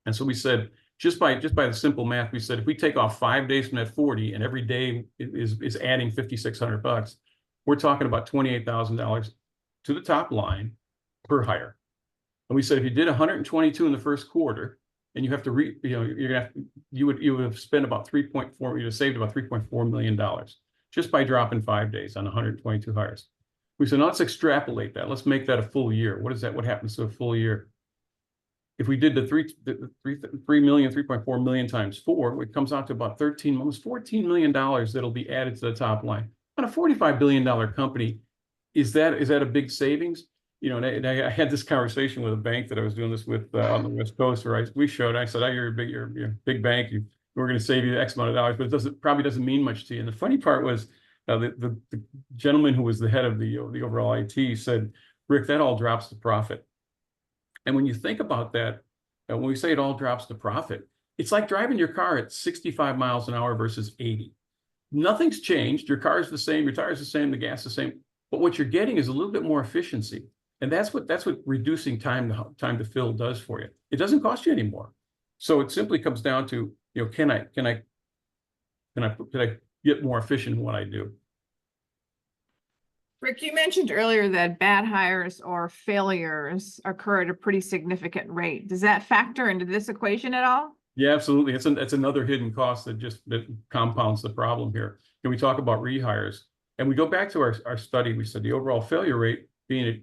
And so we said, just by the simple math, we said, if we take off 5 days from that 40 and every day is adding $5,600, we're talking about $28,000 to the top line per hire. And we said, if you did 122 in the first quarter, and you have to you would have spent about you'd have saved about $3.4 million just by dropping 5 days on 122 hires. We said, now let's extrapolate that. Let's make that a full year. What is that? What happens to a full year? If we did the 3.4 million times 4, it comes out to about almost $14 million that'll be added to the top line. On a $45 billion company, is that a big savings? And I had this conversation with a bank that I was doing this with on the West Coast, where I said, oh, you're a big bank. We're going to save you X amount of dollars, but it probably doesn't mean much to you. And the funny part was, the gentleman who was the head of the overall IT said, Rick, that all drops to profit. And when you think about that, when we say it all drops to profit, it's like driving your car at 65 miles an hour versus 80. Nothing's changed. Your car is the same, your tire is the same, the gas is the same. But what you're getting is a little bit more efficiency. And that's what reducing time to fill does for you. It doesn't cost you anymore. So it simply comes down to, can I get more efficient in what I do? Rick, you mentioned earlier that bad hires or failures occur at a pretty significant rate. Does that factor into this equation at all? Yeah, absolutely. It's another hidden cost that compounds the problem here. And we talk about rehires, and we go back to our study. We said the overall failure rate being at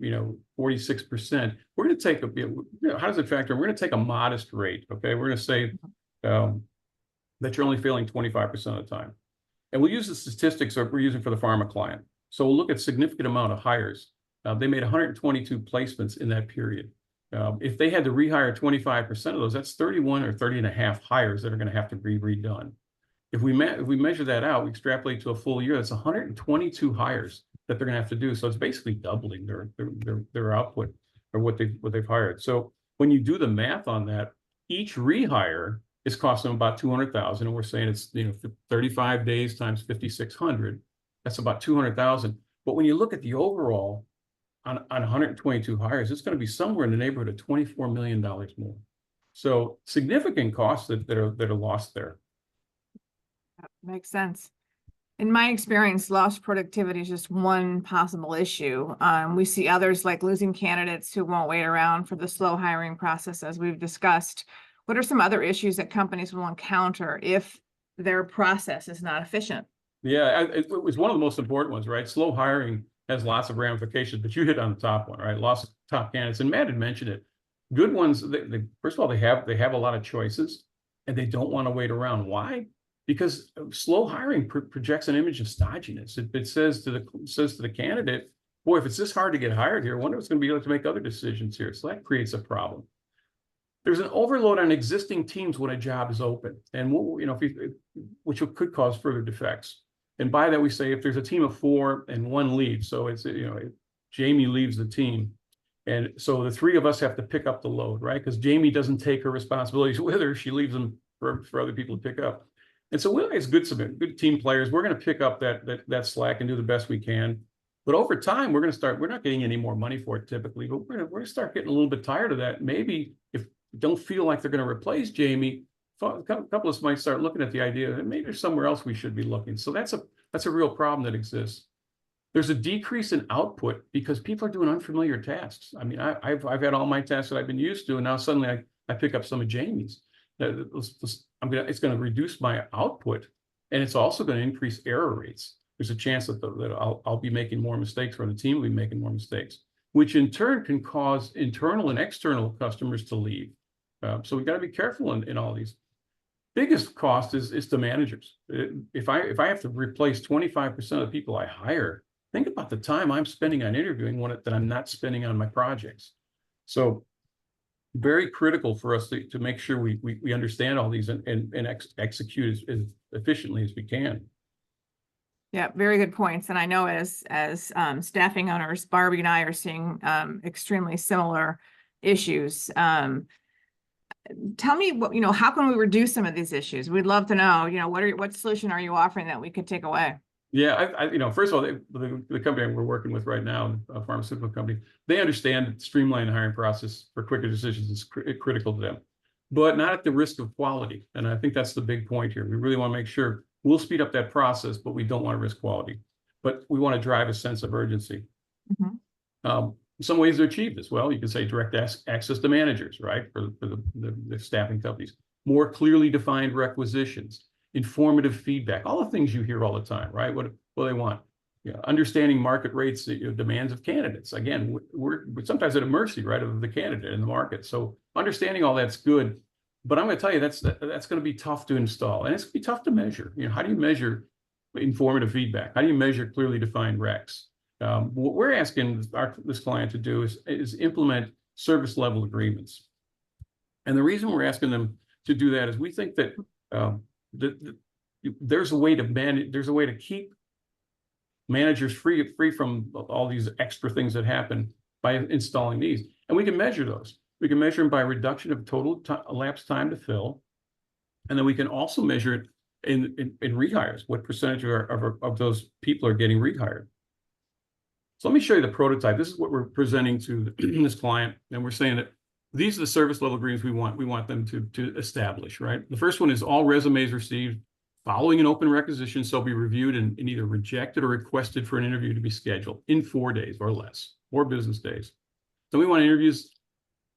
46%. We're going to take how does it factor? We're going to take a modest rate. Okay, we're going to say that you're only failing 25% of the time. And we'll use the statistics that we're using for the pharma client. So we'll look at significant amount of hires. They made 122 placements in that period. If they had to rehire 25% of those, that's 31 or 30 and a half hires that are going to have to be redone. If we measure that out, we extrapolate to a full year, that's 122 hires that they're going to have to do. So it's basically doubling their output or what they've hired. So when you do the math on that, each rehire is costing them about $200,000, and we're saying it's 35 days times 5,600. That's about $200,000. But when you look at the overall on 122 hires, it's going to be somewhere in the neighborhood of $24 million more. So significant costs that are lost there. That makes sense. In my experience, lost productivity is just one possible issue. We see others like losing candidates who won't wait around for the slow hiring process, as we've discussed. What are some other issues that companies will encounter if their process is not efficient? Yeah, it was one of the most important ones, right? Slow hiring has lots of ramifications, but you hit on the top one, right? Lots of top candidates, and Matt had mentioned it. Good ones, first of all, they have a lot of choices, and they don't want to wait around. Why? Because slow hiring projects an image of stodginess. It says to the candidate, boy, if it's this hard to get hired here, I wonder what's going to be able to make other decisions here. So that creates a problem. There's an overload on existing teams when a job is open, and which could cause further defects. And by that, we say if there's a team of 4 and 1 leaves, so it's Jamie leaves the team, and so the 3 of us have to pick up the load, right? Because Jamie doesn't take her responsibilities with her; she leaves them for other people to pick up. And so as good team players, we're going to pick up that slack and do the best we can. But over time, we're not getting any more money for it typically, but we're gonna start getting a little bit tired of that. Maybe if don't feel like they're going to replace Jamie, a couple of us might start looking at the idea that maybe there's somewhere else we should be looking. So that's a real problem that exists. There's a decrease in output because people are doing unfamiliar tasks. I mean, I've had all my tasks that I've been used to, and now suddenly I pick up some of Jamie's. It's going to reduce my output, and it's also going to increase error rates. There's a chance that I'll be making more mistakes, or the team will be making more mistakes, which in turn can cause internal and external customers to leave. So we've got to be careful in all these. Biggest cost is the managers. If I have to replace 25% of the people I hire, think about the time I'm spending on interviewing that I'm not spending on my projects. So very critical for us to make sure we understand all these and execute as efficiently as we can. Yeah, very good points. And I know as staffing owners, Barbie and I are seeing extremely similar issues. Tell me how can we reduce some of these issues? We'd love to know, what solution are you offering that we could take away? Yeah, first of all, the company we're working with right now, a pharmaceutical company, they understand that streamlining the hiring process for quicker decisions is critical to them, but not at the risk of quality. And I think that's the big point here. We really want to make sure we'll speed up that process, but we don't want to risk quality. But we want to drive a sense of urgency. Mm-hmm. Some ways to achieve this. Well, you can say direct access to managers, right? For the staffing companies, more clearly defined requisitions, informative feedback, all the things you hear all the time, right? What do they want? Understanding market rates, demands of candidates. Again, we're sometimes at a mercy, right, of the candidate in the market. So understanding all that's good, but I'm going to tell you that's going to be tough to install, and it's going to be tough to measure. How do you measure informative feedback? How do you measure clearly defined recs? What we're asking this client to do is implement service level agreements. And the reason we're asking them to do that is we think that there's a way to manage, there's a way to keep managers free from all these extra things that happen by installing these. And we can measure those. We can measure them by reduction of total elapsed time to fill. And then we can also measure it in rehires, what percentage of those people are getting rehired. So let me show you the prototype. This is what we're presenting to this client. And we're saying that these are the service level agreements we want them to establish, right? The first one is all resumes received following an open requisition shall be reviewed and either rejected or requested for an interview to be scheduled in 4 days or less, 4 business days. So we want interviews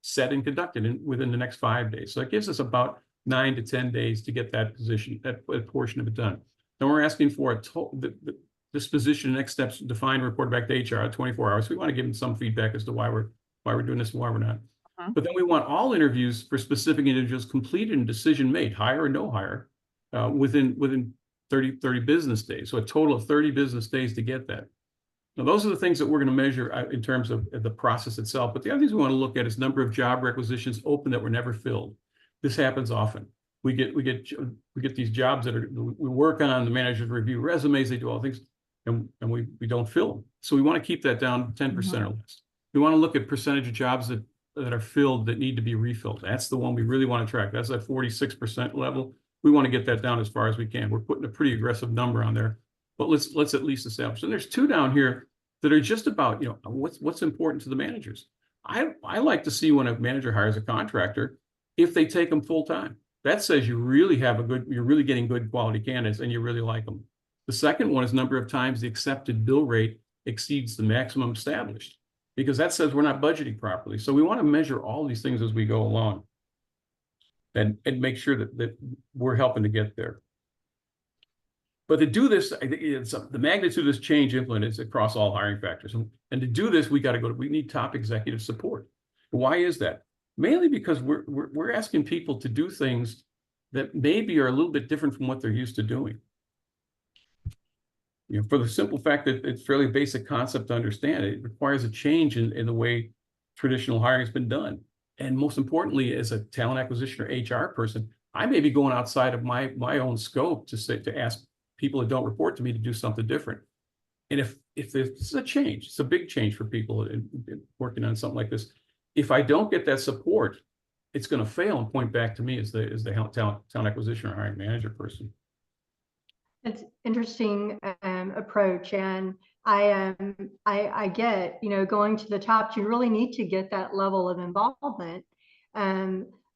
set and conducted within the next 5 days. So it gives us about 9 to 10 days to get that portion of it done. Then we're asking for this position, next steps, define, report back to HR at 24 hours. We want to give them some feedback as to why we're doing this and why we're not. But then we want all interviews for specific individuals completed and decision made, hire or no hire, within 30 business days. So a total of 30 business days to get that. Now, those are the things that we're going to measure in terms of the process itself. But the other things we want to look at is number of job requisitions open that were never filled. This happens often. We get these jobs that we work on, the managers review resumes, they do all things, and we don't fill them. So we want to keep that down 10% or less. We want to look at percentage of jobs that are filled that need to be refilled. That's the one we really want to track. That's that 46% level. We want to get that down as far as we can. We're putting a pretty aggressive number on there, but let's at least establish. And there's 2 down here that are just about, what's important to the managers. I like to see when a manager hires a contractor, if they take them full time. That says you're really getting good quality candidates and you really like them. The second one is number of times the accepted bill rate exceeds the maximum established, because that says we're not budgeting properly. So we want to measure all these things as we go along and make sure that we're helping to get there. But to do this, I think the magnitude of this change implemented is across all hiring factors. And to do this, we need top executive support. Why is that? Mainly because we're asking people to do things that maybe are a little bit different from what they're used to doing. For the simple fact that it's fairly basic concept to understand, it requires a change in the way traditional hiring has been done. And most importantly, as a talent acquisition or HR person, I may be going outside of my own scope to ask people that don't report to me to do something different. And if this is a change, it's a big change for people in working on something like this. If I don't get that support, it's going to fail and point back to me as the talent acquisition or hiring manager person. It's interesting approach, and I get, going to the top, you really need to get that level of involvement,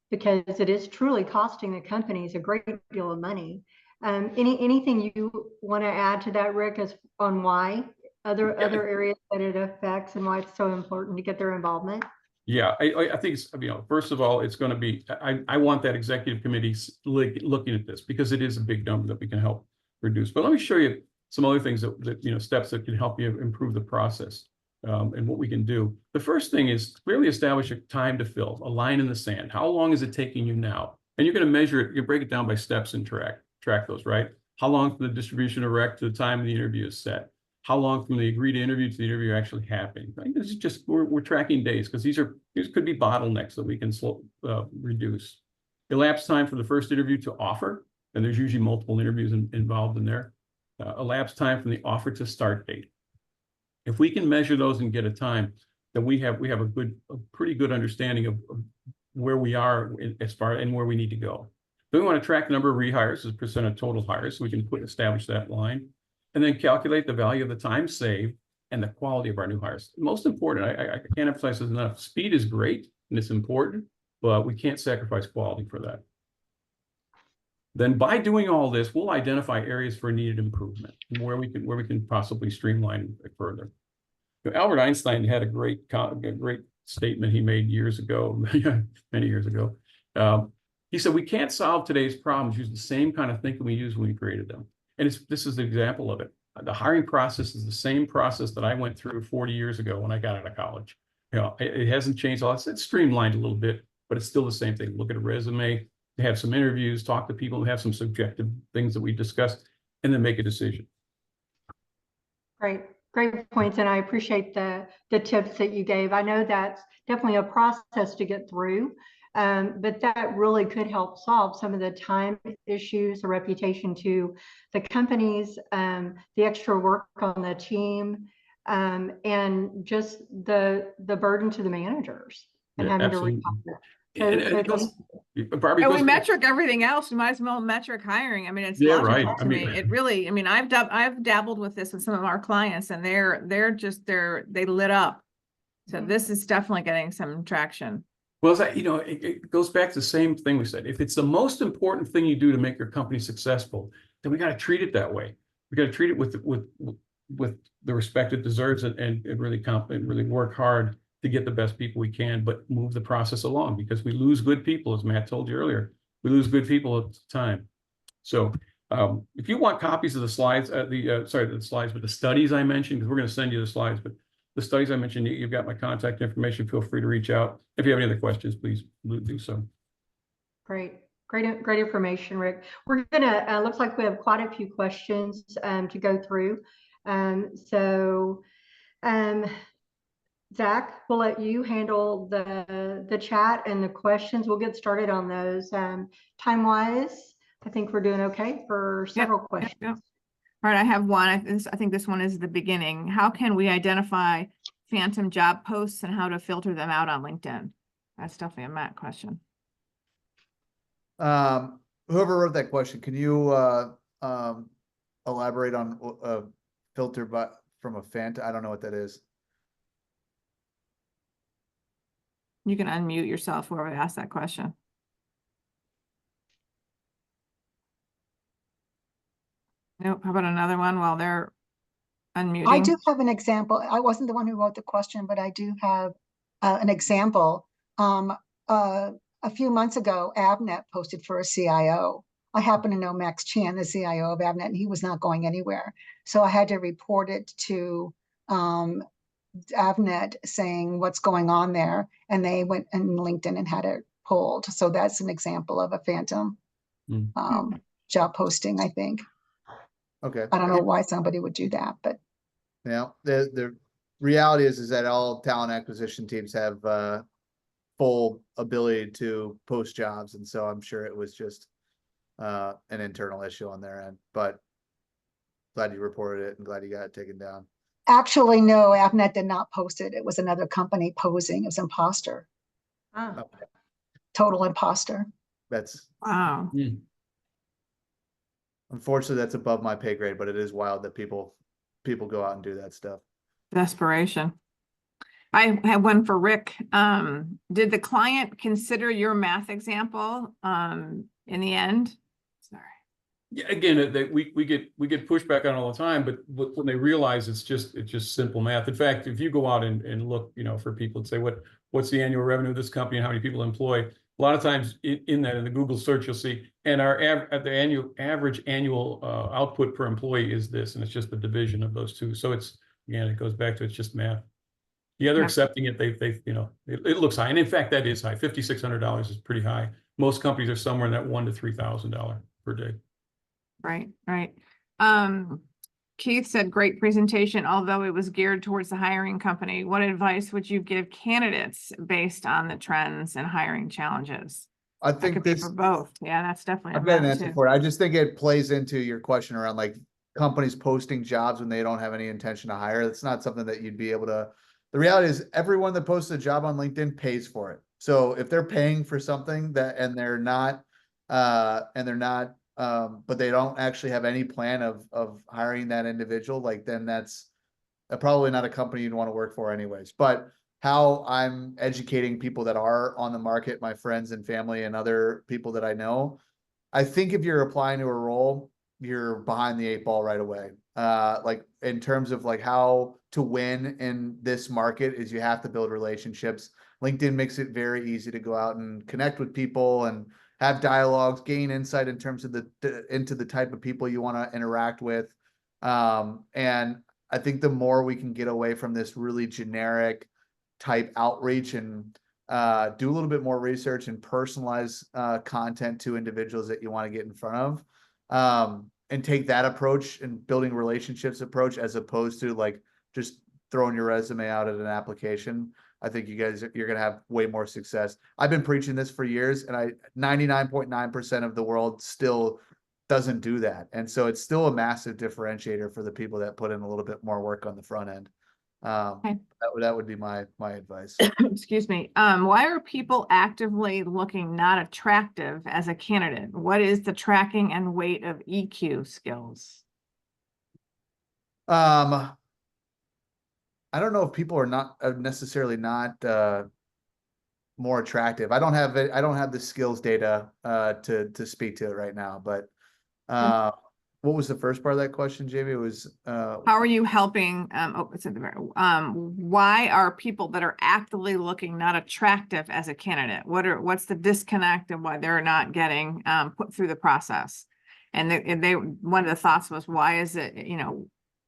because it is truly costing the companies a great deal of money. Anything you want to add to that, Rick, as on why other areas that it affects and why it's so important to get their involvement? Yeah, I think it's, first of all, it's going to be, I want that executive committee looking at this, because it is a big number that we can help reduce. But let me show you some other things that steps that can help you improve the process, and what we can do. The first thing is clearly establish a time to fill, a line in the sand. How long is it taking you now? And you're going to measure it, you break it down by steps and track those, right? How long from the distribution of rec to the time the interview is set? How long from the agreed interview to the interview actually happening? Right? This is just, we're tracking days, because these could be bottlenecks that we can reduce. Elapsed time from the first interview to offer, and there's usually multiple interviews involved in there. Elapsed time from the offer to start date. If we can measure those and get a time, then we have a pretty good understanding of where we are as far and where we need to go. Then we want to track the number of rehires as a percent of total hires, so we can establish that line. And then calculate the value of the time saved and the quality of our new hires. Most important, I can't emphasize this enough. Speed is great and it's important, but we can't sacrifice quality for that. Then by doing all this, we'll identify areas for needed improvement and where we can possibly streamline it further. Albert Einstein had a great statement he made years ago, many years ago. He said, we can't solve today's problems using the same kind of thinking we used when we created them. And this is the example of it. The hiring process is the same process that I went through 40 years ago when I got out of college. It hasn't changed a lot. It's streamlined a little bit, but it's still the same thing. Look at a resume, have some interviews, talk to people, have some subjective things that we discussed, and then make a decision. Great points, and I appreciate the tips that you gave. I know that's definitely a process to get through, but that really could help solve some of the time issues, the reputation to the companies, the extra work on the team, and just the burden to the managers and having Absolutely. to recover. Barbie, we metric everything else. We might as well metric hiring. I mean, it's logical to me. It really, I've dabbled with this with some of our clients, and they lit up. So this is definitely getting some traction. Well, it goes back to the same thing we said. If it's the most important thing you do to make your company successful, then we got to treat it that way. We got to treat it with the respect it deserves, and really work hard to get the best people we can, but move the process along, because we lose good people, as Matt told you earlier. We lose good people at the time. So if you want copies of the slides, the studies I mentioned, because we're going to send you the slides, but the studies I mentioned, you've got my contact information. Feel free to reach out. If you have any other questions, please do so. Great information, Rick. We're gonna, looks like we have quite a few questions to go through. Zach, we'll let you handle the chat and the questions. We'll get started on those. Time-wise, I think we're doing okay for several questions. Yep. All right, I have one. I think this one is the beginning. How can we identify phantom job posts and how to filter them out on LinkedIn? That's definitely a Matt question. Whoever wrote that question, can you elaborate on a filter from a phantom? I don't know what that is. You can unmute yourself whoever asked that question. Nope. How about another one while they're unmuting? I do have an example. I wasn't the one who wrote the question, but I do have an example. A few months ago, Avnet posted for a CIO. I happen to know Max Chan, the CIO of Avnet, and he was not going anywhere. So I had to report it to Avnet saying what's going on there. And they went in LinkedIn and had it pulled. So that's an example of a phantom job posting, I think. Okay. I don't know why somebody would do that, but yeah, the reality is that all talent acquisition teams have full ability to post jobs, and so I'm sure it was just an internal issue on their end. But glad you reported it and glad you got it taken down. actually, no, Avnet did not post it. It was another company posing. It was imposter. Oh. Okay. Total imposter. That's Wow. Unfortunately, that's above my pay grade, but it is wild that people people go out and do that stuff. Desperation. I have one for Rick. Did the client consider your math example in the end? Sorry. Yeah, again, we get pushback on it all the time, but when they realize it's just simple math. In fact, if you go out and look, for people and say what's the annual revenue of this company and how many people employ, a lot of times in the Google search you'll see, and our average annual output per employee is this, and it's just the division of those two. So it goes back to it's just math. Yeah, they're accepting it. It looks high, and in fact that is high. $5,600 is pretty high. Most companies are somewhere in that $1,000 to $3,000 per day. Right. Keith said, great presentation, although it was geared towards the hiring company. What advice would you give candidates based on the trends and hiring challenges? I That think could be this, for both. Yeah, that's definitely. I've got an answer for it. I just think it plays into your question around like companies posting jobs when they don't have any intention to hire. That's not something that you'd be able to. The reality is everyone that posts a job on LinkedIn pays for it. So if they're paying for something and they're not, but they don't actually have any plan of hiring that individual, like then that's probably not a company you'd want to work for anyways. But how I'm educating people that are on the market, my friends and family and other people that I know, I think if you're applying to a role, you're behind the 8 ball right away. Like in terms of like how to win in this market is you have to build relationships. LinkedIn makes it very easy to go out and connect with people and have dialogues, gain insight in terms of into the type of people you want to interact with. And I think the more we can get away from this really generic type outreach and do a little bit more research and personalize content to individuals that you want to get in front of, and take that approach and building relationships approach as opposed to like just throwing your resume out at an application. I think you're going to have way more success. I've been preaching this for years, and 99.9% of the world still doesn't do that. And so it's still a massive differentiator for the people that put in a little bit more work on the front end. Okay. That would be my advice. Excuse me. Why are people actively looking not attractive as a candidate? What is the tracking and weight of EQ skills? I don't know if people are not necessarily not more attractive. I don't have the skills data to speak to it right now, but what was the first part of that question, Jamie? It was how are you helping it's at the very, why are people that are actively looking not attractive as a candidate? What's the disconnect and why they're not getting put through the process? And they one of the thoughts was, why is it,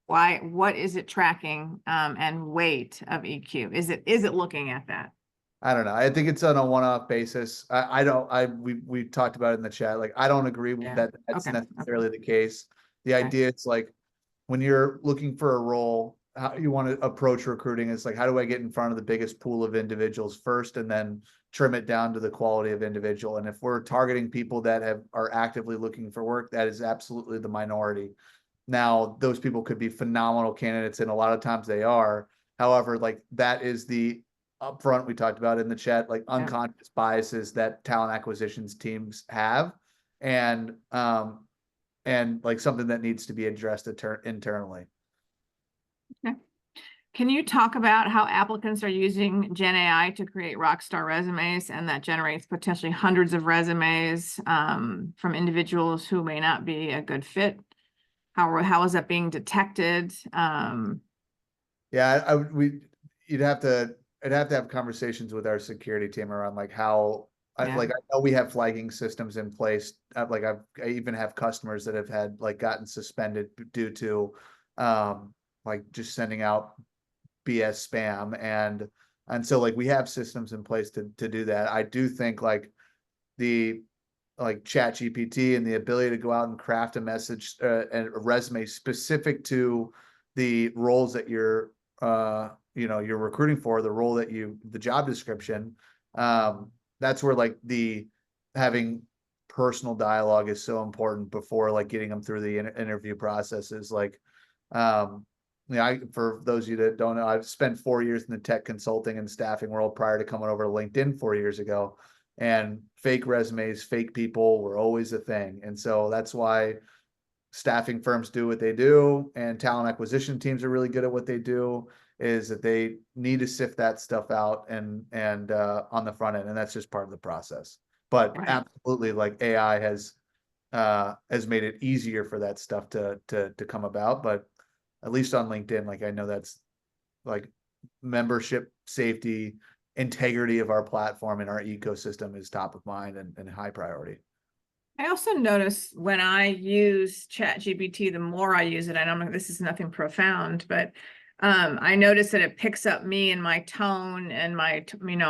what is it tracking and weight of EQ? Is it looking at that? I don't know. I think it's on a one-off basis. We talked about it in the chat. Like, I don't agree with that. That's necessarily the case. The idea is like, when you're looking for a role, how you want to approach recruiting is like, how do I get in front of the biggest pool of individuals first, and then trim it down to the quality of individual. And if we're targeting people that are actively looking for work, that is absolutely the minority. Now, those people could be phenomenal candidates, and a lot of times they are. However, like that is the upfront we talked about in the chat, like unconscious biases that talent acquisitions teams have, and like something that needs to be addressed internally. Okay. Can you talk about how applicants are using Gen AI to create rockstar resumes, and that generates potentially hundreds of resumes from individuals who may not be a good fit? How is that being detected? Yeah, you'd have to. I'd have to have conversations with our security team around like how I know we have flagging systems in place. I even have customers that have had like gotten suspended due to like just sending out BS spam, and so like we have systems in place to do that. I do think like Chat GPT and the ability to go out and craft a message and a resume specific to the roles that you're you're recruiting for, the job description. That's where like having personal dialogue is so important before like getting them through the interview processes. Like, for those of you that don't know, I've spent 4 years in the tech consulting and staffing world prior to coming over to LinkedIn 4 years ago. And fake resumes, fake people were always a thing. And so that's why staffing firms do what they do and talent acquisition teams are really good at what they do, is that they need to sift that stuff out and on the front end, and that's just part of the process. But Right. absolutely, like AI has made it easier for that stuff to come about. But at least on LinkedIn, like I know that's like membership safety, integrity of our platform and our ecosystem is top of mind and high priority. I also notice when I use ChatGPT, the more I use it, I know this is nothing profound, but I notice that it picks up me and my tone and my,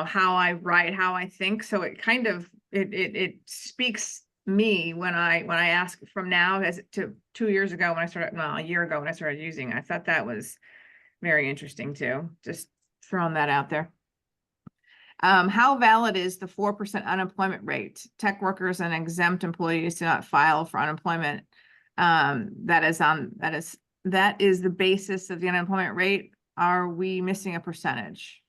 how I write, how I think. So it kind of, it speaks me when I ask from now as to 2 years ago when I started, well, a year ago when I started using. I thought that was very interesting too. Just throwing that out there. How valid is the 4% unemployment rate? Tech workers and exempt employees do not file for unemployment. That is the basis of the unemployment rate. Are we missing a percentage?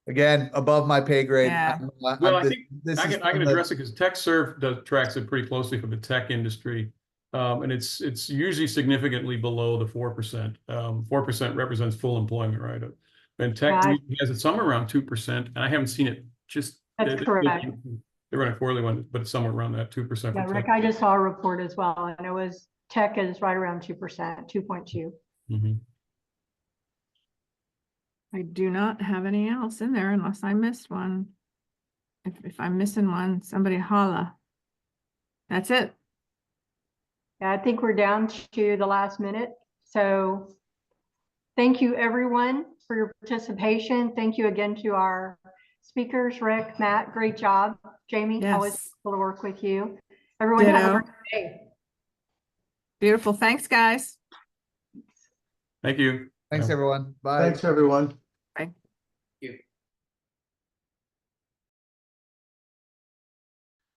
Again, above my pay grade. Yeah. Well, I think this I is can address it because TechServe tracks it pretty closely for the tech industry. And it's usually significantly below the 4%. 4% represents full employment, right? And tech Yeah, has it somewhere around 2%. And I haven't seen it just. That's correct. They run a quarterly one, but it's somewhere around that 2%. Yeah, Rick, I just saw a report as well, and it was tech is right around 2%, 2.2. Mhm. I do not have any else in there unless I missed one. If I'm missing one, somebody holla. That's it. Yeah, I think we're down to the last minute. So thank you everyone for your participation. Thank you again to our speakers, Rick, Matt, great job. Jamie, always Yes. able to work with you. Everyone have a Ditto. great day. Beautiful. Thanks, guys. Thank you. Thanks, everyone. Bye. Thanks, everyone.